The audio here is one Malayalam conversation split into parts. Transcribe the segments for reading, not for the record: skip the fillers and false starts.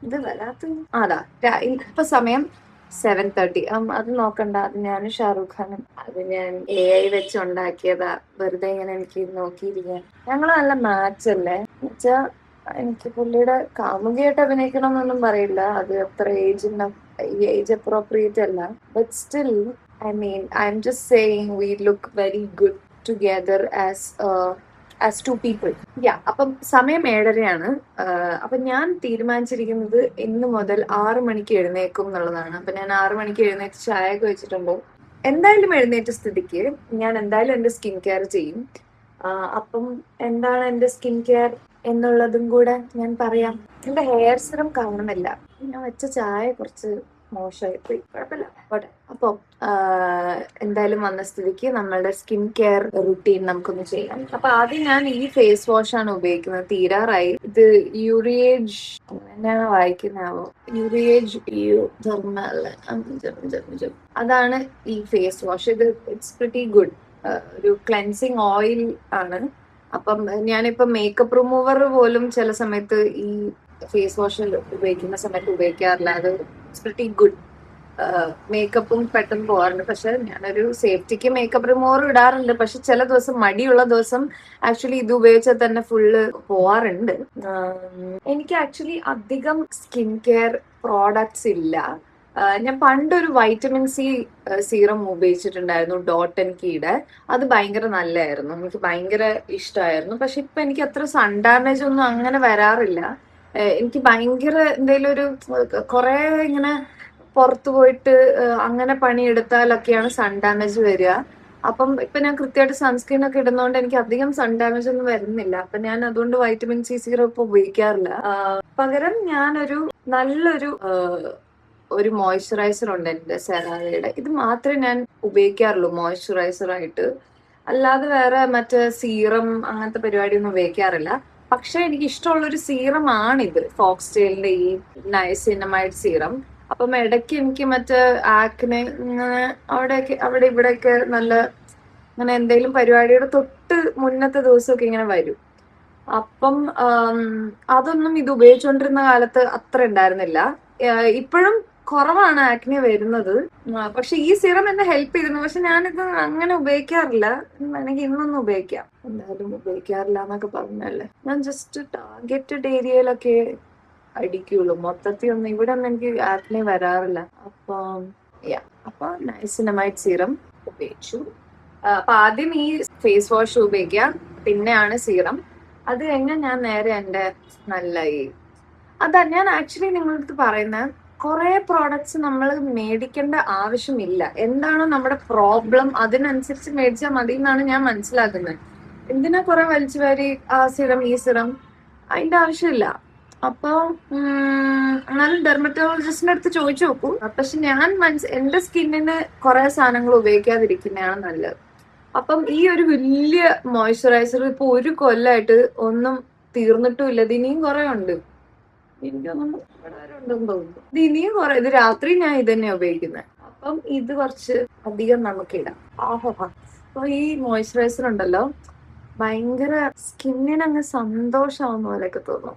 ഇത് വരാത്ത അതാ ഇപ്പൊ സമയം 7:30. അത് നോക്കണ്ട, അത് ഞാനും ഷാറൂഖ് ഖാനും. അത് ഞാൻ AI വെച്ച് ഉണ്ടാക്കിയതാ. വെറുതെ ഇങ്ങനെ എനിക്ക് നോക്കിയിരിക്കാൻ. ഞങ്ങള് നല്ല മാച്ച് അല്ലേ എന്നുവെച്ചാ, എനിക്ക് പുള്ളിയുടെ കാമുകിയായിട്ട് അഭിനയിക്കണം എന്നൊന്നും പറയില്ല, അത് അത്ര ഏജ് അപ്രോപ്രിയേറ്റ് അല്ല. But still, I am just saying we look very good together as two people. അപ്പം സമയം 7:30. അപ്പൊ ഞാൻ തീരുമാനിച്ചിരിക്കുന്നത് ഇന്ന് മുതൽ 6 മണിക്ക് എഴുന്നേക്കും എന്നുള്ളതാണ്. അപ്പൊ ഞാൻ 6 മണിക്ക് എഴുന്നേറ്റ് ചായയൊക്കെ വെച്ചിട്ടുണ്ട്. എന്തായാലും എഴുന്നേറ്റ സ്ഥിതിക്ക് ഞാൻ എന്തായാലും എന്റെ സ്കിൻ കെയർ ചെയ്യും. അപ്പം എന്താണ് എന്റെ സ്കിൻ കെയർ എന്നുള്ളതും കൂടെ ഞാൻ പറയാം. എന്റെ ഹെയർ സിറം കാണുന്നില്ല. ഞാൻ വെച്ച ചായ കുറച്ച് മോശമായി പോയി, കുഴപ്പമില്ല, പോട്ടെ. അപ്പൊ എന്തായാലും വന്ന സ്ഥിതിക്ക് നമ്മളുടെ സ്കിൻ കെയർ റുട്ടീൻ നമുക്കൊന്ന് ചെയ്യാം. അപ്പൊ ആദ്യം ഞാൻ ഈ ഫേസ് വാഷ് ആണ് ഉപയോഗിക്കുന്നത്. തീരാറായി. ഇത് യൂറിയേജ് എങ്ങനെയാണ് വായിക്കുന്നതാവോ, യൂറിയേജ് അതാണ് ഈ ഫേസ് വാഷ്. ഇത് ഇറ്റ്സ് പ്രിറ്റി ഗുഡ്. ഒരു ക്ലെൻസിങ് ഓയിൽ ആണ്. അപ്പം ഞാനിപ്പോ മേക്കപ്പ് റിമൂവർ പോലും ചില സമയത്ത് ഈ ഫേസ് വാഷ് ഉപയോഗിക്കുന്ന സമയത്ത് ഉപയോഗിക്കാറില്ല. അത് ഇറ്റ്സ് പ്രിറ്റി ഗുഡ്. മേക്കപ്പും പെട്ടെന്ന് പോകാറുണ്ട്. പക്ഷെ ഞാനൊരു സേഫ്റ്റിക്ക് മേക്കപ്പ് റിമൂവർ ഇടാറുണ്ട്. പക്ഷെ ചില ദിവസം മടിയുള്ള ദിവസം ആക്ച്വലി ഇത് ഉപയോഗിച്ചാൽ തന്നെ ഫുള്ള് പോവാറുണ്ട്. എനിക്ക് ആക്ച്വലി അധികം സ്കിൻ കെയർ പ്രോഡക്ട്സ് ഇല്ല. ഞാൻ പണ്ടൊരു വൈറ്റമിൻ സി സീറം ഉപയോഗിച്ചിട്ടുണ്ടായിരുന്നു, ഡോട്ട് ആൻഡ് കീയുടെ. അത് ഭയങ്കര നല്ലതായിരുന്നു, എനിക്ക് ഭയങ്കര ഇഷ്ടമായിരുന്നു. പക്ഷെ ഇപ്പൊ എനിക്ക് അത്ര സൺ ഡാമേജ് ഒന്നും അങ്ങനെ വരാറില്ല. എനിക്ക് ഭയങ്കര എന്തെങ്കിലും ഒരു കുറെ ഇങ്ങനെ പുറത്തു പോയിട്ട് അങ്ങനെ പണിയെടുത്താലൊക്കെയാണ് സൺ ഡാമേജ് വരിക. അപ്പം ഇപ്പൊ ഞാൻ കൃത്യമായിട്ട് സൺസ്ക്രീൻ ഒക്കെ ഇടുന്നതുകൊണ്ട് എനിക്ക് അധികം സൺ ഡാമേജ് ഒന്നും വരുന്നില്ല. അപ്പൊ ഞാൻ അതുകൊണ്ട് വൈറ്റമിൻ സി സീറം ഇപ്പൊ ഉപയോഗിക്കാറില്ല. പകരം ഞാനൊരു നല്ലൊരു ഒരു മോയ്സ്ചറൈസർ ഉണ്ട് എന്റെ സെറാവയുടെ. ഇത് മാത്രമേ ഞാൻ ഉപയോഗിക്കാറുള്ളൂ മോയ്സ്ചറൈസർ ആയിട്ട്. അല്ലാതെ വേറെ മറ്റേ സീറം അങ്ങനത്തെ പരിപാടിയൊന്നും ഉപയോഗിക്കാറില്ല. പക്ഷെ എനിക്ക് ഇഷ്ടമുള്ളൊരു സീറം ആണിത്, ഫോക്സ്ടെയിലിന്റെ ഈ നയസിനമൈഡ് സീറം. അപ്പം ഇടയ്ക്ക് എനിക്ക് മറ്റേ ആക്നെ ഇങ്ങനെ അവിടെ ഇവിടെയൊക്കെ നല്ല അങ്ങനെ എന്തെങ്കിലും പരിപാടിയുടെ തൊട്ട് മുന്നത്തെ ദിവസമൊക്കെ ഇങ്ങനെ വരും. അപ്പം അതൊന്നും ഇത് ഉപയോഗിച്ചുകൊണ്ടിരുന്ന കാലത്ത് അത്ര ഉണ്ടായിരുന്നില്ല. ഇപ്പോഴും കുറവാണ് ആക്നെ വരുന്നത്. പക്ഷെ ഈ സീറം എന്നെ ഹെൽപ്പ് ചെയ്തിരുന്നു. പക്ഷെ ഞാനിത് അങ്ങനെ ഉപയോഗിക്കാറില്ല. എനിക്ക് ഇന്നൊന്നും ഉപയോഗിക്കാം. എന്തായാലും ഉപയോഗിക്കാറില്ല എന്നൊക്കെ പറഞ്ഞല്ലേ, ഞാൻ ജസ്റ്റ് ടാർഗറ്റഡ് ഏരിയയിലൊക്കെ അടിക്കുള്ളൂ. മൊത്തത്തിൽ ഒന്നും ഇവിടെ ഒന്നും എനിക്ക് ആക്നെ വരാറില്ല. അപ്പം അപ്പൊ നൈസിനമൈഡ് സീറം ഉപയോഗിച്ചു. അപ്പൊ ആദ്യം ഈ ഫേസ് വാഷ് ഉപയോഗിക്കാം, പിന്നെയാണ് സീറം. അത് കഴിഞ്ഞാൽ ഞാൻ നേരെ എന്റെ നല്ല അതാ ഞാൻ ആക്ച്വലി നിങ്ങളടുത്ത് പറയുന്നത്, കുറെ പ്രോഡക്ട്സ് നമ്മൾ മേടിക്കേണ്ട ആവശ്യമില്ല. എന്താണോ നമ്മുടെ പ്രോബ്ലം അതിനനുസരിച്ച് മേടിച്ചാൽ മതി എന്നാണ് ഞാൻ മനസ്സിലാക്കുന്നത്. എന്തിനാ കുറെ വലിച്ചു വാരി ആ സിറം ഈ സിറം, അതിന്റെ ആവശ്യമില്ല. അപ്പൊ എന്നാലും ഡെർമറ്റോളജിസ്റ്റിന്റെ അടുത്ത് ചോദിച്ചു നോക്കൂ. പക്ഷെ ഞാൻ എന്റെ സ്കിന്നിന് കുറെ സാധനങ്ങൾ ഉപയോഗിക്കാതിരിക്കുന്നതാണ് നല്ലത്. അപ്പം ഈ ഒരു വലിയ മോയ്സ്ചറൈസർ ഇപ്പൊ 1 കൊല്ലമായിട്ട് ഒന്നും തീർന്നിട്ടും ഇല്ല. ഇത് ഇനിയും കുറെ ഉണ്ട്. എനിക്കൊന്നും ഇവിടെ വരെ ഉണ്ടെന്ന് തോന്നുന്നു. ഇത് ഇനിയും കുറെ. ഇത് രാത്രി ഞാൻ ഇത് തന്നെയാ ഉപയോഗിക്കുന്നത്. അപ്പം ഇത് കുറച്ച് അധികം നമുക്ക് ഇടാം. അപ്പൊ ഈ മോയ്സ്ചറൈസർ ഉണ്ടല്ലോ, ഭയങ്കര സ്കിന്നിനങ്ങ് സന്തോഷമാവുന്ന പോലെയൊക്കെ തോന്നും.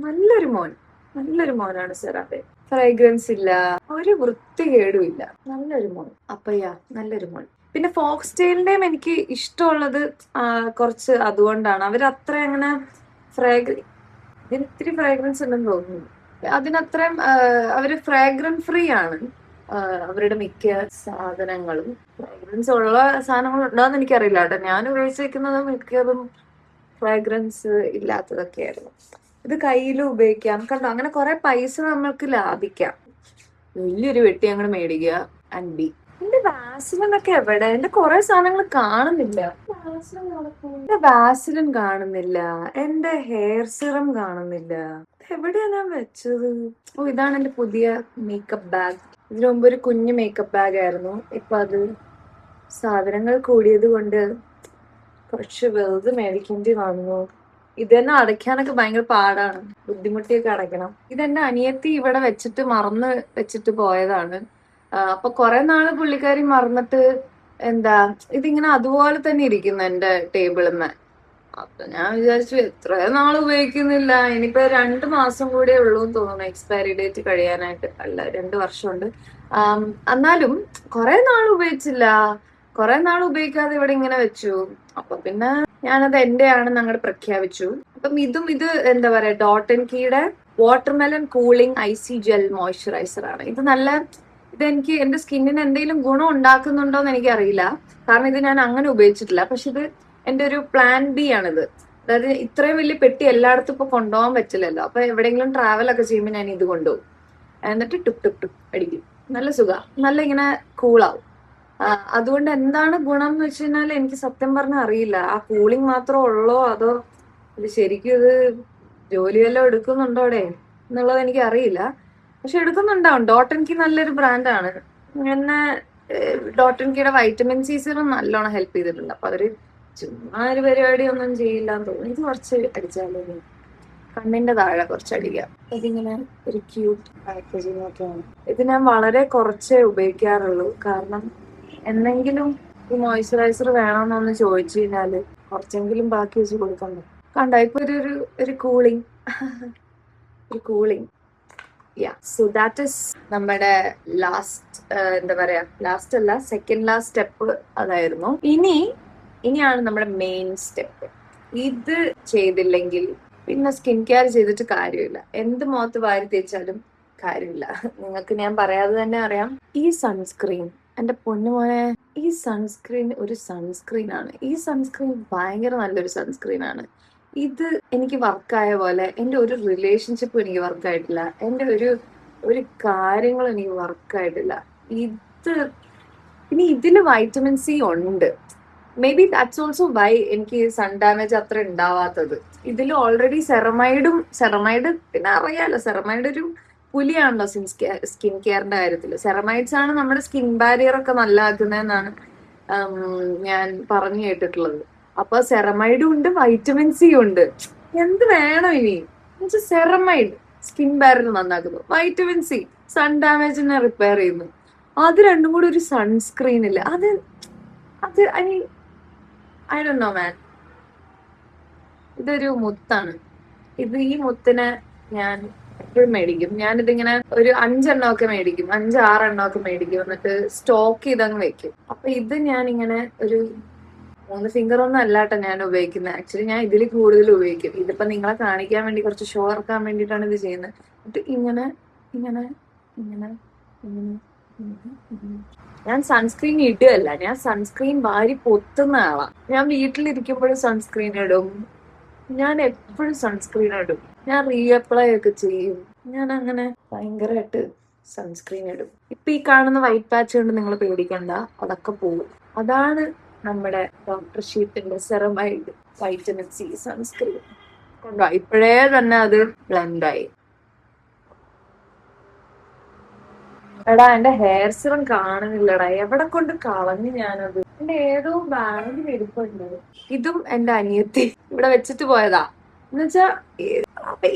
നല്ലൊരു മോനാണ് സെറാഫെ. ഫ്രാഗ്രൻസ് ഇല്ല, ഒരു വൃത്തികേടും ഇല്ല, നല്ലൊരു മോൻ. നല്ലൊരു മോൻ. പിന്നെ ഫോക്സ്ടെയിലിന്റെയും എനിക്ക് ഇഷ്ടമുള്ളത് കുറച്ച് അതുകൊണ്ടാണ്. അവരത്ര അങ്ങനെ ഇതിന് ഇത്തിരി ഫ്രാഗ്രൻസ് ഉണ്ടെന്ന് തോന്നുന്നു. അതിനത്രയും അവര് ഫ്രാഗ്രൻസ് ഫ്രീ ആണ് അവരുടെ മിക്ക സാധനങ്ങളും. ഫ്രാഗ്രൻസ് ഉള്ള സാധനങ്ങൾ ഉണ്ടോന്ന് എനിക്കറിയില്ല കേട്ടോ. ഞാൻ ഉപയോഗിച്ചിരിക്കുന്നത് മിക്കതും ഫ്രാഗ്രൻസ് ഇല്ലാത്തതൊക്കെ ആയിരുന്നു. ഇത് കയ്യിലും ഉപയോഗിക്കാം. കണ്ടോ, അങ്ങനെ കുറെ പൈസ നമ്മൾക്ക് ലാഭിക്കാം. വലിയൊരു വെട്ടി അങ്ങോട്ട് മേടിക്കുക ആൻഡ് ബി. എന്റെ വാസിലിനൊക്കെ എവിടെ? എന്റെ കുറെ സാധനങ്ങൾ കാണുന്നില്ല. എന്റെ വാസിലിൻ കാണുന്നില്ല, എന്റെ ഹെയർ സിറം കാണുന്നില്ല. എവിടെയാ ഞാൻ വെച്ചത്? ഇതാണ് എന്റെ പുതിയ മേക്കപ്പ് ബാഗ്. ഇതിനു മുമ്പ് ഒരു കുഞ്ഞു മേക്കപ്പ് ബാഗ് ആയിരുന്നു. ഇപ്പൊ അത് സാധനങ്ങൾ കൂടിയത് കൊണ്ട് കുറച്ച് വലുത് മേടിക്കേണ്ടി വന്നു. ഇത് തന്നെ അടയ്ക്കാനൊക്കെ ഭയങ്കര പാടാണ്, ബുദ്ധിമുട്ടിയൊക്കെ അടയ്ക്കണം. ഇതെന്റെ അനിയത്തി ഇവിടെ വെച്ചിട്ട് മറന്ന് വെച്ചിട്ട് പോയതാണ്. അപ്പൊ കുറെ നാള് പുള്ളിക്കാരി മറന്നിട്ട് ഇതിങ്ങനെ അതുപോലെ തന്നെ ഇരിക്കുന്നു എന്റെ ടേബിളിന്മേ. അപ്പൊ ഞാൻ വിചാരിച്ചു എത്ര നാൾ ഉപയോഗിക്കുന്നില്ല, ഇനിയിപ്പോ 2 മാസം കൂടെ ഉള്ളൂ എന്ന് തോന്നുന്നു എക്സ്പയറി ഡേറ്റ് കഴിയാനായിട്ട്. അല്ല, 2 വർഷമുണ്ട്. എന്നാലും കുറെ നാൾ ഉപയോഗിച്ചില്ല. കുറെ നാൾ ഉപയോഗിക്കാതെ ഇവിടെ ഇങ്ങനെ വെച്ചു. അപ്പൊ പിന്നെ ഞാനത് എന്റെ ആണെന്ന് അങ്ങോട്ട് പ്രഖ്യാപിച്ചു. അപ്പം ഇത് എന്താ പറയാ, ഡോട്ട് ആൻഡ് കീയുടെ watermelon cooling icy gel moisturiser ആണ്. ഇതെനിക്ക് എന്റെ സ്കിന്നിന് എന്തെങ്കിലും ഗുണം ഉണ്ടാക്കുന്നുണ്ടോ എന്ന് എനിക്കറിയില്ല. കാരണം ഇത് ഞാൻ അങ്ങനെ ഉപയോഗിച്ചിട്ടില്ല. പക്ഷെ ഇത് എന്റെ ഒരു പ്ലാൻ ബി ആണിത്. അതായത് ഇത്രയും വലിയ പെട്ടി എല്ലായിടത്തും ഇപ്പൊ കൊണ്ടുപോകാൻ പറ്റില്ലല്ലോ. അപ്പൊ എവിടെയെങ്കിലും ട്രാവൽ ഒക്കെ ചെയ്യുമ്പോൾ ഞാൻ ഇത് കൊണ്ടുപോകും. എന്നിട്ട് ടുക് ടുക് ടുക് അടിക്കും. നല്ല സുഖ, നല്ല ഇങ്ങനെ കൂളാവും. അതുകൊണ്ട് എന്താണ് ഗുണം എന്ന് വെച്ച് കഴിഞ്ഞാൽ എനിക്ക് സത്യം പറഞ്ഞാൽ അറിയില്ല. ആ കൂളിംഗ് മാത്രം ഉള്ളോ അതോ ഇത് ശരിക്കും ഇത് ജോലിയെല്ലാം എടുക്കുന്നുണ്ടോടെ എന്നുള്ളത് എനിക്ക് അറിയില്ല. പക്ഷെ എടുക്കുന്നുണ്ടാവും. ഡോട്ട് ആൻഡ് കീ നല്ലൊരു ബ്രാൻഡാണ്. പിന്നെ ഡോട്ട് ആൻഡ് കീയുടെ വൈറ്റമിൻ സി സിറും നല്ലോണം ഹെൽപ്പ് ചെയ്തിട്ടുണ്ട്. അപ്പൊ അവര് ചുമ്മാ ഒരു പരിപാടി ഒന്നും ചെയ്യില്ല എന്ന് തോന്നുന്നു. ഇത് കുറച്ച് അടിച്ചാലോ, കണ്ണിന്റെ താഴെ കുറച്ച് അടിക്കാം. ഇതിങ്ങനെ ഒരു ക്യൂട്ട് പാക്കേജിംഗ് ഒക്കെയാണ്. ഇത് ഞാൻ വളരെ കുറച്ചേ ഉപയോഗിക്കാറുള്ളൂ. കാരണം എന്തെങ്കിലും ഈ മോയ്സ്ചറൈസർ വേണമെന്നൊന്ന് ചോദിച്ചു കഴിഞ്ഞാല് കുറച്ചെങ്കിലും ബാക്കി വെച്ച് കൊടുക്കണ്ടേ. കണ്ട ഇപ്പൊ ഒരു കൂളിംഗ് ഒരു കൂളിംഗ്. സോ ദാറ്റ് ഇസ് നമ്മുടെ ലാസ്റ്റ്, എന്താ പറയാ, ലാസ്റ്റ് അല്ല, സെക്കൻഡ് ലാസ്റ്റ് സ്റ്റെപ്പ് അതായിരുന്നു. ഇനിയാണ് നമ്മുടെ മെയിൻ സ്റ്റെപ്പ്. ഇത് ചെയ്തില്ലെങ്കിൽ പിന്നെ സ്കിൻ കെയർ ചെയ്തിട്ട് കാര്യമില്ല. എന്ത് മുഖത്ത് വാരി തേച്ചാലും കാര്യമില്ല. നിങ്ങൾക്ക് ഞാൻ പറയാതെ തന്നെ അറിയാം. ഈ സൺസ്ക്രീൻ, എന്റെ പൊന്നുമോനെ, ഈ സൺസ്ക്രീൻ ഒരു സൺസ്ക്രീൻ ആണ്. ഈ സൺസ്ക്രീൻ ഭയങ്കര നല്ലൊരു സൺസ്ക്രീൻ ആണ്. ഇത് എനിക്ക് വർക്കായ പോലെ എന്റെ ഒരു റിലേഷൻഷിപ്പും എനിക്ക് വർക്കായിട്ടില്ല. എന്റെ ഒരു കാര്യങ്ങളും എനിക്ക് വർക്കായിട്ടില്ല. ഇത് ഇനി ഇതില് വൈറ്റമിൻ സി ഉണ്ട്. Maybe that's also why എനിക്ക് സൺ ഡാമേജ് അത്ര ഉണ്ടാവാത്തത്. ഇതിൽ ഓൾറെഡി സെറമൈഡ് പിന്നെ അറിയാലോ, സെറമൈഡ് ഒരു പുലിയാണല്ലോ സ്കിൻ കെയറിന്റെ കാര്യത്തിൽ. സെറമൈഡ്സ് ആണ് നമ്മുടെ സ്കിൻ ബാരിയർ ഒക്കെ നല്ലതാക്കുന്നതെന്നാണ് ഞാൻ പറഞ്ഞു കേട്ടിട്ടുള്ളത്. അപ്പൊ സെറമൈഡും ഉണ്ട്, വൈറ്റമിൻ സി ഉണ്ട്. എന്ത് വേണം ഇനി? സെറമൈഡ് സ്കിൻ ബാരിയർ നന്നാക്കുന്നു, വൈറ്റമിൻ സി സൺ ഡാമേജിനെ റിപ്പയർ ചെയ്യുന്നു. അത് രണ്ടും കൂടി ഒരു സൺസ്ക്രീൻ ഇല്ല. അത് ഐ ഡോണ്ട് നോ മാൻ. ഇതൊരു മുത്താണ്. ഈ മുത്തിനെ ഞാൻ എപ്പോഴും മേടിക്കും. ഞാനിതിങ്ങനെ ഒരു 5 ഒക്കെ മേടിക്കും, 5-6 മേടിക്കും. എന്നിട്ട് സ്റ്റോക്ക് ചെയ്തങ്ങ് വെക്കും. അപ്പൊ ഇത് ഞാൻ ഇങ്ങനെ ഒരു 3 ഫിംഗർ ഒന്നും അല്ലാട്ടോ ഞാൻ ഉപയോഗിക്കുന്നത്. ആക്ച്വലി ഞാൻ ഇതിൽ കൂടുതൽ ഉപയോഗിക്കും. ഇതിപ്പോ നിങ്ങളെ കാണിക്കാൻ വേണ്ടി, കുറച്ച് ഷോ ഇറക്കാൻ വേണ്ടിയിട്ടാണ് ഇത് ചെയ്യുന്നത്. എന്നിട്ട് ഇങ്ങനെ ഇങ്ങനെ ഇങ്ങനെ ഇങ്ങനെ ഞാൻ സൺസ്ക്രീൻ ഇടുകയല്ല, ഞാൻ സൺസ്ക്രീൻ വാരി പൊത്തുന്ന ആളാ. ഞാൻ വീട്ടിലിരിക്കുമ്പോഴും സൺസ്ക്രീൻ ഇടും. ഞാൻ എപ്പോഴും സൺസ്ക്രീൻ ഇടും. ഞാൻ റീഅപ്ലൈ ഒക്കെ ചെയ്യും. ഞാൻ അങ്ങനെ ഭയങ്കരമായിട്ട് സൺസ്ക്രീൻ ഇടും. ഇപ്പൊ ഈ കാണുന്ന വൈറ്റ് പാച്ച് കൊണ്ട് നിങ്ങൾ പേടിക്കണ്ട, അതൊക്കെ പോകും. അതാണ് നമ്മുടെ ഡോക്ടർ ഷീറ്റിന്റെ സെറമൈഡ് വൈറ്റമിൻ സി സൺസ്ക്രീൻ. കൊണ്ടോ ഇപ്പോഴേ തന്നെ അത് ബ്ലെൻഡായി. എടാ, എന്റെ ഹെയർ സിറം കാണുന്നില്ലടാ. എവിടെ കൊണ്ട് കളഞ്ഞു ഞാനത്? എന്റെ ഏതോ ബാഗിൽ ഇരിപ്പുണ്ട്. ഇതും എന്റെ അനിയത്തി ഇവിടെ വെച്ചിട്ട് പോയതാ. എന്നുവെച്ചാ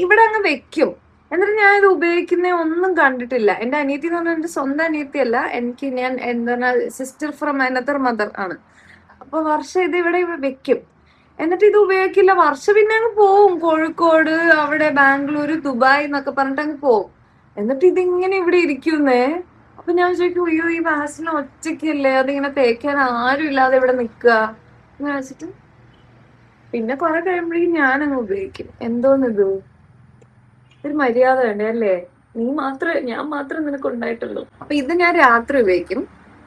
ഇവിടെ അങ്ങ് വെക്കും. എന്നിട്ട് ഞാൻ ഇത് ഉപയോഗിക്കുന്ന ഒന്നും കണ്ടിട്ടില്ല. എന്റെ അനിയത്തി എന്ന് പറഞ്ഞാൽ എന്റെ സ്വന്തം അനിയത്തിയല്ല. ഞാൻ എന്താണ് സിസ്റ്റർ ഫ്രം അനദർ മദർ ആണ്. അപ്പൊ വർഷം ഇത് ഇവിടെ വെക്കും. എന്നിട്ട് ഇത് ഉപയോഗിക്കില്ല. വർഷം പിന്നെ അങ്ങ് പോവും. കോഴിക്കോട്, അവിടെ ബാംഗ്ലൂര്, ദുബായ് എന്നൊക്കെ പറഞ്ഞിട്ട് അങ്ങ് പോവും. എന്നിട്ട് ഇതിങ്ങനെ ഇവിടെ ഇരിക്കുന്നേ. അപ്പൊ ഞാൻ ചോദിക്കും, അയ്യോ ഈ വാസന ഒറ്റയ്ക്കല്ലേ, അതിങ്ങനെ തേക്കാൻ ആരും ഇല്ലാതെ ഇവിടെ നിക്കുക എന്ന് വെച്ചിട്ട് പിന്നെ കുറെ കഴിയുമ്പോഴേക്കും ഞാനങ്ങ് ഉപയോഗിക്കും. എന്തോന്നിത്, ഒരു മര്യാദ വേണ്ടേ അല്ലേ? ഞാൻ മാത്രം നിനക്ക് ഉണ്ടായിട്ടുള്ളൂ. അപ്പൊ ഇത് ഞാൻ രാത്രി ഉപയോഗിക്കും.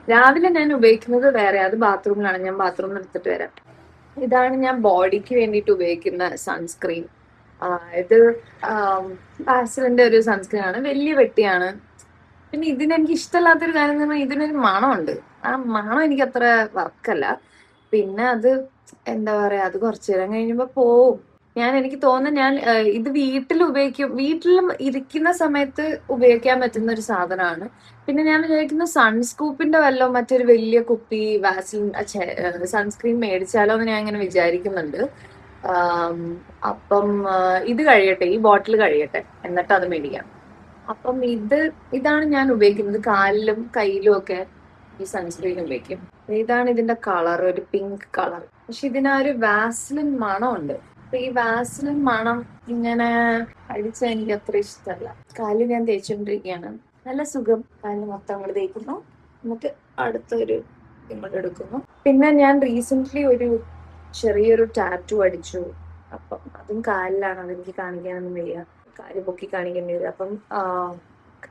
രാവിലെ ഞാൻ ഉപയോഗിക്കുന്നത് വേറെ, അത് ബാത്റൂമിലാണ്. ഞാൻ ബാത്റൂമിൽ എടുത്തിട്ട് വരാം. ഇതാണ് ഞാൻ ബോഡിക്ക് വേണ്ടിയിട്ട് ഉപയോഗിക്കുന്ന സൺസ്ക്രീൻ. ഇത് വാസലിന്റെ ഒരു സൺസ്ക്രീൻ ആണ്. വലിയ പെട്ടിയാണ്. പിന്നെ ഇതിനെനിക്ക് ഇഷ്ടമല്ലാത്തൊരു കാര്യം എന്ന് പറഞ്ഞാൽ ഇതിനൊരു മണമുണ്ട്. ആ മണം എനിക്ക് അത്ര വർക്കല്ല. പിന്നെ അത് എന്താ പറയാ, അത് കുറച്ചു നേരം കഴിയുമ്പോ പോവും. എനിക്ക് തോന്നുന്നു ഞാൻ ഇത് വീട്ടിലും ഇരിക്കുന്ന സമയത്ത് ഉപയോഗിക്കാൻ പറ്റുന്ന ഒരു സാധനമാണ്. പിന്നെ ഞാൻ വിചാരിക്കുന്ന സൺസ്കൂപ്പിന്റെ വല്ലതും മറ്റൊരു വലിയ കുപ്പി വാസലിൻ സൺസ്ക്രീൻ മേടിച്ചാലോ എന്ന് ഞാൻ ഇങ്ങനെ വിചാരിക്കുന്നുണ്ട്. അപ്പം ഇത് കഴിയട്ടെ, ഈ ബോട്ടിൽ കഴിയട്ടെ, എന്നിട്ട് അത് മേടിക്കാം. അപ്പം ഇതാണ് ഞാൻ ഉപയോഗിക്കുന്നത് കാലിലും കയ്യിലും ഒക്കെ. ഈ സൺസ്ക്രീൻ ഉപയോഗിക്കും. ഇതാണ് ഇതിന്റെ കളർ, ഒരു പിങ്ക് കളർ. പക്ഷെ ഇതിനാ ഒരു വാസ്ലിൻ മണമുണ്ട്. അപ്പൊ ഈ വാസ്ലിൻ മണം ഇങ്ങനെ അടിച്ച എനിക്ക് അത്ര ഇഷ്ടമല്ല. കാലിൽ ഞാൻ തേച്ചുകൊണ്ടിരിക്കുകയാണ്. നല്ല സുഖം. കാലിൽ മൊത്തം അങ്ങോട്ട് തേക്കുന്നു, എന്നിട്ട് അടുത്തൊരു ഇങ്ങോട്ട് എടുക്കുന്നു. പിന്നെ ഞാൻ റീസെന്റ് ഒരു ചെറിയൊരു ടാറ്റു അടിച്ചു. അപ്പം അതും കാലിലാണ്. അതെനിക്ക് കാണിക്കാനൊന്നും വയ്യ, കാല് പൊക്കി കാണിക്കേണ്ടി വരും. അപ്പം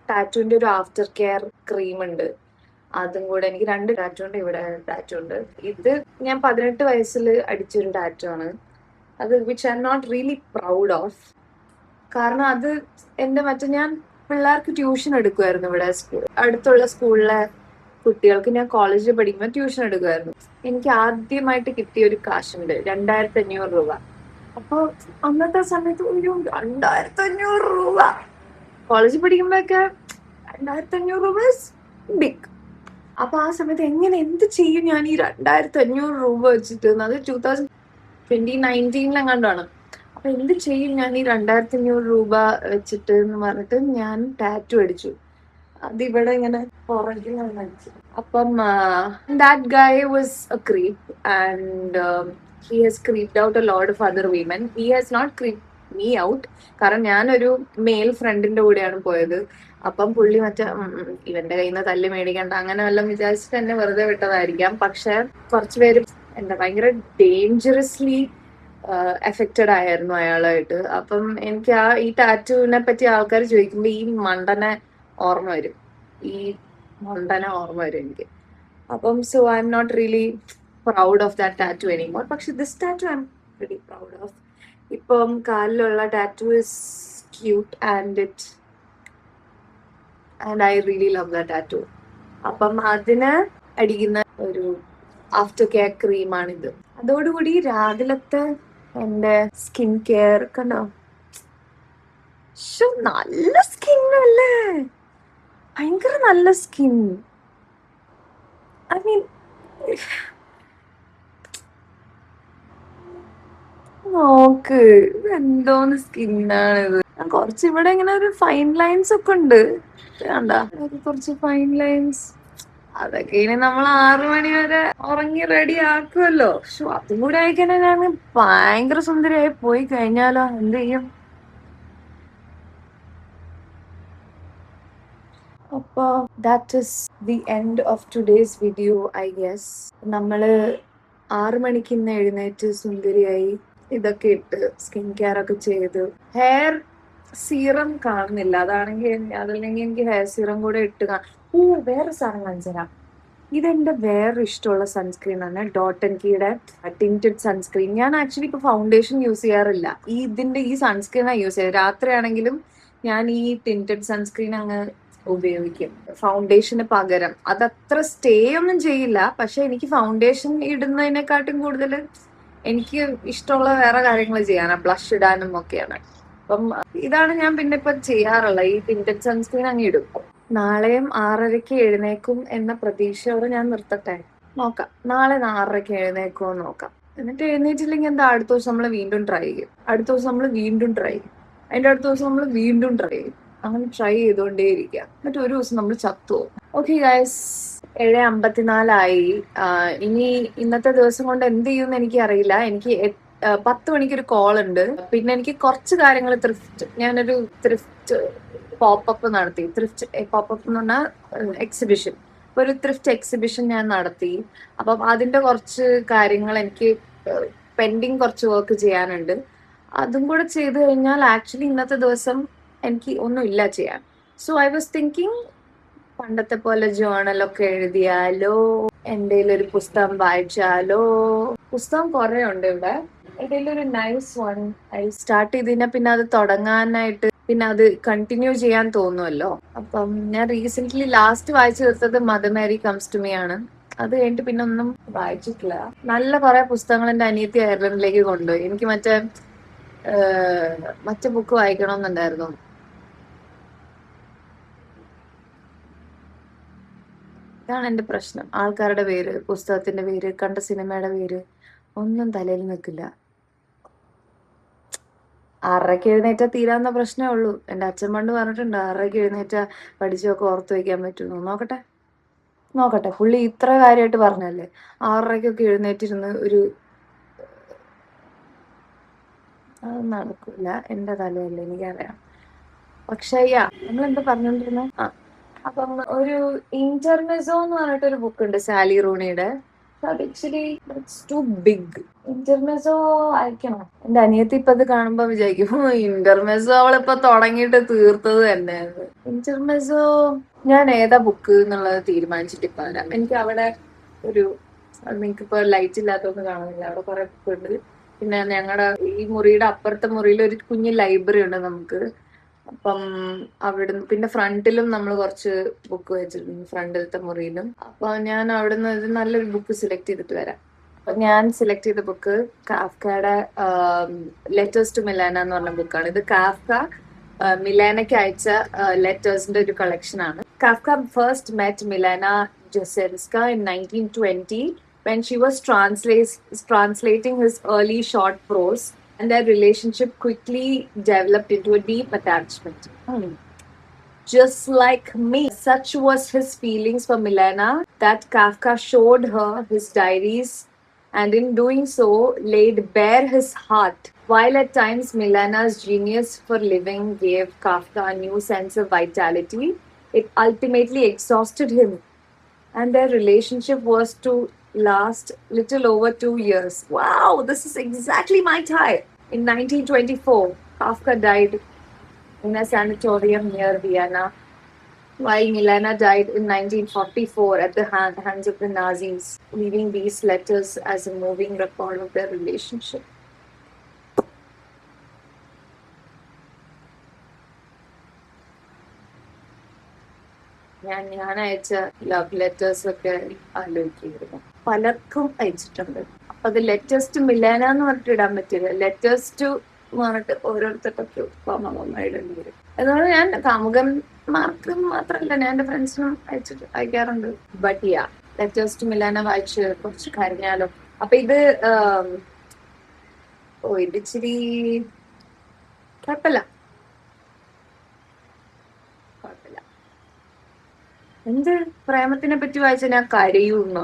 ടാറ്റുവിന്റെ ഒരു ആഫ്റ്റർ കെയർ ക്രീം ഉണ്ട്. അതും കൂടെ എനിക്ക് 2 ടാറ്റു ഉണ്ട്. ഇവിടെ ടാറ്റു ഉണ്ട്. ഇത് ഞാൻ 18 വയസ്സിൽ അടിച്ചൊരു ടാറ്റു ആണ്. അത് which I am not really proud of. കാരണം അത് എന്റെ ഞാൻ പിള്ളേർക്ക് ട്യൂഷൻ എടുക്കുമായിരുന്നു. ഇവിടെ അടുത്തുള്ള സ്കൂളിലെ കുട്ടികൾക്ക് ഞാൻ കോളേജിൽ പഠിക്കുമ്പോൾ ട്യൂഷൻ എടുക്കുമായിരുന്നു. എനിക്ക് ആദ്യമായിട്ട് കിട്ടിയ ഒരു കാശുണ്ട്, 2500 രൂപ. അപ്പൊ അന്നത്തെ സമയത്ത് ഒരു 2500 രൂപ, കോളേജിൽ പഠിക്കുമ്പോഴൊക്കെ 2500 രൂപ ബിഗ്. അപ്പൊ ആ സമയത്ത് എന്ത് ചെയ്യും ഞാൻ ഈ 2500 രൂപ വെച്ചിട്ട്? അത് 2019 അപ്പൊ എന്ത് ചെയ്യും ഞാൻ ഈ 2500 രൂപ വെച്ചിട്ട് എന്ന് പറഞ്ഞിട്ട് ഞാൻ ടാറ്റു അടിച്ചു. അതിവിടെ ഇങ്ങനെ പുറകിലാണ് അടിച്ചു. അപ്പം ദാറ്റ് ഗായ് was A creep and he has creeped out a lot of other women. He has not creeped me out. കാരണം ഞാനൊരു മെയിൽ ഫ്രണ്ടിന്റെ കൂടെയാണ് പോയത്. അപ്പം പുള്ളി ഇവന്റെ കയ്യിൽ നിന്ന് തല്ല് മേടിക്കണ്ട അങ്ങനെ വല്ലതും വിചാരിച്ചിട്ട് എന്നെ വെറുതെ വിട്ടതായിരിക്കാം. പക്ഷെ കുറച്ചുപേര് ഭയങ്കര ഡേഞ്ചറസ്ലി എഫക്റ്റഡ് ആയിരുന്നു അയാളായിട്ട്. അപ്പം എനിക്ക് ഈ ടാറ്റുവിനെ പറ്റി ആൾക്കാർ ചോദിക്കുമ്പോൾ ഈ മണ്ടനെ ഓർമ്മ വരും, എനിക്ക്. അപ്പം so I am not really proud of that tattoo anymore. പക്ഷെ this tattoo I'm pretty proud of. ഇപ്പം കാലിലുള്ള tattoo is cute and I really love that tattoo. അപ്പം അതിന് അടിക്കുന്ന ഒരു ആഫ്റ്റർ കെയർ ക്രീമാണിത്. അതോടുകൂടി രാവിലത്തെ എന്റെ സ്കിൻ കെയർ കണ്ടോ, നല്ല സ്കിൻ അല്ലേ, ഭയങ്കര നല്ല സ്കിൻ. ഐ മീൻ നോക്ക്, എന്തോന്ന് സ്കിന്നാണിത്. കുറച്ച് ഇവിടെ ഇങ്ങനെ ഒരു ഫൈൻ ലൈൻസ് ഒക്കെ ഉണ്ട്, കണ്ട, കുറച്ച് ഫൈൻ ലൈൻസ്. അതൊക്കെ ഇനി നമ്മൾ 6 മണി വരെ ഉറങ്ങി റെഡി ആക്കുമല്ലോ. അതും കൂടെ ആയിക്കഴിഞ്ഞാൽ ഞാൻ ഭയങ്കര സുന്ദരിയായി പോയി കഴിഞ്ഞാലോ, എന്ത് ചെയ്യും? അപ്പൊ that is the end of today's video I guess. നമ്മള് 6 മണിക്ക് ഇന്ന് എഴുന്നേറ്റ് സുന്ദരിയായി ഇതൊക്കെ ഇട്ട് സ്കിൻ കെയർ ഒക്കെ ചെയ്ത്, ഹെയർ സീറം കാണുന്നില്ല, അതല്ലെങ്കിൽ എനിക്ക് ഹെയർ സീറം കൂടെ ഇട്ട് വേറെ സാധനം കാണിച്ചുതരാം. ഇതെന്റെ വേറെ ഇഷ്ടമുള്ള സൺസ്ക്രീൻ ആണ്, ഡോട്ട് ആൻഡ് കീയുടെ ടിന്റഡ് സൺസ്ക്രീൻ. ഞാൻ ആക്ച്വലി ഇപ്പൊ ഫൗണ്ടേഷൻ യൂസ് ചെയ്യാറില്ല, ഈ സൺസ്ക്രീനാണ് യൂസ് ചെയ്യുന്നത്. രാത്രിയാണെങ്കിലും ഞാൻ ഈ ടിന്റഡ് സൺസ്ക്രീൻ അങ്ങ് ഉപയോഗിക്കും ഫൗണ്ടേഷന് പകരം. അതത്ര സ്റ്റേ ഒന്നും ചെയ്യില്ല, പക്ഷെ എനിക്ക് ഫൗണ്ടേഷൻ ഇടുന്നതിനെക്കാട്ടും കൂടുതൽ എനിക്ക് ഇഷ്ടമുള്ള വേറെ കാര്യങ്ങൾ ചെയ്യാനാ, ബ്ലഷ് ഇടാനും ഒക്കെയാണ്. അപ്പം ഇതാണ് ഞാൻ പിന്നെ ഇപ്പൊ ചെയ്യാറുള്ളത്, ഈ ടിന്റഡ് സൺസ്ക്രീൻ അങ്ങ് ഇടും. നാളെയും 6:30 എഴുന്നേക്കും എന്ന പ്രതീക്ഷയോടെ ഞാൻ നിർത്തട്ടെ. നോക്കാം, നാളെ 6:30 എഴുന്നേക്കുമോ നോക്കാം. എന്നിട്ട് എഴുന്നേറ്റില്ലെങ്കിൽ എന്താ, അടുത്ത ദിവസം നമ്മൾ വീണ്ടും ട്രൈ ചെയ്യും, അതിന്റെ അടുത്ത ദിവസം നമ്മൾ വീണ്ടും ട്രൈ ചെയ്യും. അങ്ങനെ ട്രൈ ചെയ്തുകൊണ്ടേയിരിക്കുക. എന്നിട്ട് ഒരു ദിവസം നമ്മൾ ചത്തുപോകും. ഓക്കെ ഗൈസ്, 7:54 ഇനി ഇന്നത്തെ ദിവസം കൊണ്ട് എന്ത് ചെയ്യുമെന്ന് എനിക്ക് അറിയില്ല. എനിക്ക് 10 മണിക്ക് ഒരു കോൾ ഉണ്ട്. പിന്നെ എനിക്ക് കുറച്ച് കാര്യങ്ങൾ ഞാനൊരു ത്രിഫ്റ്റ് പോപ്പപ്പ് നടത്തി. പോപ്പപ്പ് എന്ന് പറഞ്ഞാൽ എക്സിബിഷൻ, ഒരു ത്രിഫ്റ്റ് എക്സിബിഷൻ ഞാൻ നടത്തി. അപ്പം അതിന്റെ കുറച്ച് കാര്യങ്ങൾ എനിക്ക് പെൻഡിങ് കുറച്ച് വർക്ക് ചെയ്യാനുണ്ട്. അതും കൂടെ ചെയ്തു കഴിഞ്ഞാൽ ആക്ച്വലി ഇന്നത്തെ ദിവസം എനിക്ക് ഒന്നും ഇല്ല ചെയ്യാൻ. സോ ഐ വാസ് തിങ്കിങ്, പണ്ടത്തെ പോലെ ജേർണലൊക്കെ എഴുതിയാലോ, എന്തെങ്കിലും ഒരു പുസ്തകം വായിച്ചാലോ. പുസ്തകം കുറെ ഉണ്ട് ഇവിടെ, എന്തെങ്കിലും ഒരു നൈസ് വൺ ഐ സ്റ്റാർട്ട് ചെയ്ത് പിന്നെ അത് തുടങ്ങാനായിട്ട് പിന്നെ അത് കണ്ടിന്യൂ ചെയ്യാൻ തോന്നുമല്ലോ. അപ്പം ഞാൻ റീസെന്റ് ലാസ്റ്റ് വായിച്ചു തീർത്തത് mother Mary comes to me ആണ്. അത് കഴിഞ്ഞിട്ട് പിന്നെ ഒന്നും വായിച്ചിട്ടില്ല. നല്ല കുറെ പുസ്തകങ്ങൾ എന്റെ അനിയത്തി അയർലൻഡിലേക്ക് കൊണ്ടുപോയി. എനിക്ക് മറ്റേ ബുക്ക് വായിക്കണമെന്നുണ്ടായിരുന്നു. ഇതാണ് എന്റെ പ്രശ്നം, ആൾക്കാരുടെ പേര്, പുസ്തകത്തിന്റെ പേര്, കണ്ട സിനിമയുടെ പേര് ഒന്നും തലയിൽ നിൽക്കില്ല. 6:30 എഴുന്നേറ്റാ തീരാവുന്ന പ്രശ്നമേ ഉള്ളൂ. എന്റെ അച്ഛൻ പണ്ട് പറഞ്ഞിട്ടുണ്ട്, 6:30 എഴുന്നേറ്റാ പഠിച്ചൊക്കെ ഓർത്ത് വയ്ക്കാൻ പറ്റുന്നു. നോക്കട്ടെ, നോക്കട്ടെ, പുള്ളി ഇത്ര കാര്യമായിട്ട് പറഞ്ഞല്ലേ, 6:30-ക്കൊക്കെ എഴുന്നേറ്റിരുന്ന് ഒരു അത് നടക്കില്ല, എന്റെ തലയല്ലേ, എനിക്കറിയാം. പക്ഷെ നമ്മൾ എന്താ പറഞ്ഞോണ്ടിരുന്നെ? അപ്പം ഒരു ഇന്റർമെസോ എന്ന് പറഞ്ഞിട്ടൊരു ബുക്ക് ഉണ്ട് സാലി റൂണിയുടെ. അത് ആക്ച്വലി ഇറ്റ്സ് ടു ബിഗ്. ഇന്റർമെസോ അയക്കണം. എന്റെ അനിയത്തി ഇപ്പൊ അത് കാണുമ്പോ വിചാരിക്കും ഇന്റർമെസോ അവളിപ്പൊ തുടങ്ങിയിട്ട് തീർത്തത് തന്നെ. ഇന്റർമെസോ ഞാൻ ഏതാ ബുക്ക് എന്നുള്ളത് തീരുമാനിച്ചിട്ട് ഇപ്പൊ വരാം. എനിക്ക് അവിടെ ഒരു, നിങ്ങൾക്ക് ഇപ്പൊ ലൈറ്റ് ഇല്ലാത്തൊന്നും കാണുന്നില്ല, അവിടെ കുറെ ബുക്ക് ഉണ്ട്. പിന്നെ ഞങ്ങളുടെ ഈ മുറിയുടെ അപ്പുറത്തെ മുറിയിൽ ഒരു കുഞ്ഞു ലൈബ്രറി ഉണ്ട് നമുക്ക്. അപ്പം അവിടുന്ന് പിന്നെ ഫ്രണ്ടിലും നമ്മൾ കുറച്ച് ബുക്ക് വെച്ചിട്ടുണ്ട്, ഫ്രണ്ടിലത്തെ മുറിയിലും. അപ്പൊ ഞാൻ അവിടുന്ന് ഒരു നല്ലൊരു ബുക്ക് സെലക്ട് ചെയ്തിട്ട് വരാം. അപ്പൊ ഞാൻ സെലക്ട് ചെയ്ത ബുക്ക് കാഫ്കയുടെ ലെറ്റേഴ്സ് ടു മിലാന എന്ന് പറഞ്ഞ ബുക്കാണ്. ഇത് കാഫ്ക മിലാനയ്ക്ക് അയച്ച ലെറ്റേഴ്സിന്റെ ഒരു കളക്ഷൻ ആണ്. Kafka first met Milena Jesenska in 1920 when she was translating his early short prose, and their relationship quickly developed into a deep attachment. Just like me, such was his feelings for Milena that Kafka showed her his diaries, and in doing so laid bare his heart. While at times Milena's genius for living gave Kafka a new sense of vitality, it ultimately exhausted him, and their relationship was to last little over 2 years. Wow, this is exactly my type. In 1924, Kafka died in a sanatorium near Vienna, while Milena died in 1944 at the hands of the Nazis, leaving these letters as a moving record of their relationship. ഞാൻ അയച്ച ലവ് ലെറ്റേഴ്സ് ഒക്കെ ആലോചിക്കുന്നു, പലർക്കും അയച്ചിട്ടുണ്ട്. അപ്പൊ അത് ലെറ്റേഴ്സ് ടു മിലാന എന്ന് പറഞ്ഞിട്ട് ഇടാൻ പറ്റില്ല, ലെറ്റേഴ്സ് ടു പറഞ്ഞിട്ട് ഓരോരുത്തർക്കൊക്കെ ഇടേണ്ടി വരും. അതുകൊണ്ട് ഞാൻ കാമുകന്മാർക്ക് മാത്രമല്ല, ഞാൻ എന്റെ ഫ്രണ്ട്സിനും അയക്കാറുണ്ട്. ബട്ട് ലെറ്റേഴ്സ് ടു മിലാന വായിച്ച് കുറച്ച് കരഞ്ഞാലോ. അപ്പൊ ഇത് ഇത് ഇച്ചിരി കുഴപ്പമില്ല. എന്ത് പ്രേമത്തിനെ പറ്റി വായിച്ച ഞാൻ കരയൂന്നോ?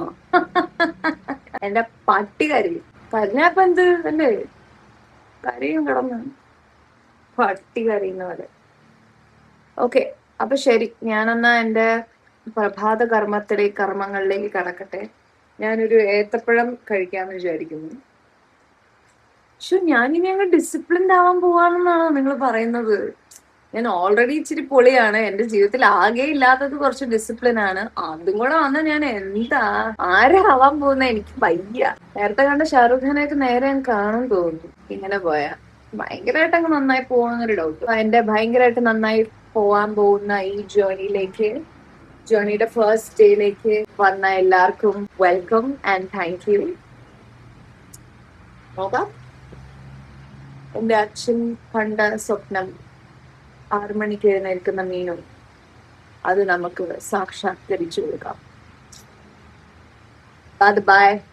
എന്റെ പട്ടി കരയും. കരഞ്ഞാപ്പ എന്ത് അല്ലേ, കരയും കിടന്ന്, പട്ടി കരയുന്ന പോലെ. ഓക്കെ, അപ്പൊ ശരി, ഞാനെന്നാ എന്റെ പ്രഭാത കർമ്മങ്ങളിലേക്ക് കടക്കട്ടെ. ഞാനൊരു ഏത്തപ്പഴം കഴിക്കാന്ന് വിചാരിക്കുന്നു. പക്ഷെ ഞാനിനി അങ്ങ് ഡിസിപ്ലിൻഡ് ആവാൻ പോവാണെന്നാണോ നിങ്ങൾ പറയുന്നത്? ഞാൻ ഓൾറെഡി ഇച്ചിരി പൊളിയാണ്, എന്റെ ജീവിതത്തിൽ ആകെ ഇല്ലാത്തത് കുറച്ച് ഡിസിപ്ലിൻ ആണ്. അതും കൂടെ വന്ന ഞാൻ എന്താ ആരാവാൻ പോകുന്ന, എനിക്ക് വയ്യ. നേരത്തെ കണ്ട ഷാറുഖ് ഖാനെയൊക്കെ നേരെ ഞാൻ കാണും തോന്നുന്നു. ഇങ്ങനെ പോയാ ഭയങ്കരമായിട്ട് അങ്ങ് നന്നായി പോവാന്നൊരു ഡൗട്ട്. എന്റെ ഭയങ്കരമായിട്ട് നന്നായി പോവാൻ പോകുന്ന ഈ ജേർണിയുടെ ഫസ്റ്റ് ഡേയിലേക്ക് വന്ന എല്ലാവർക്കും വെൽക്കം ആൻഡ് താങ്ക് യു. നോക്കാം, എന്റെ അച്ഛൻ കണ്ട സ്വപ്നം 6 മണിക്ക് എഴുന്നേൽക്കുന്ന മീനും അത് നമുക്ക് സാക്ഷാത്കരിച്ചു കൊടുക്കാം. ബൈ.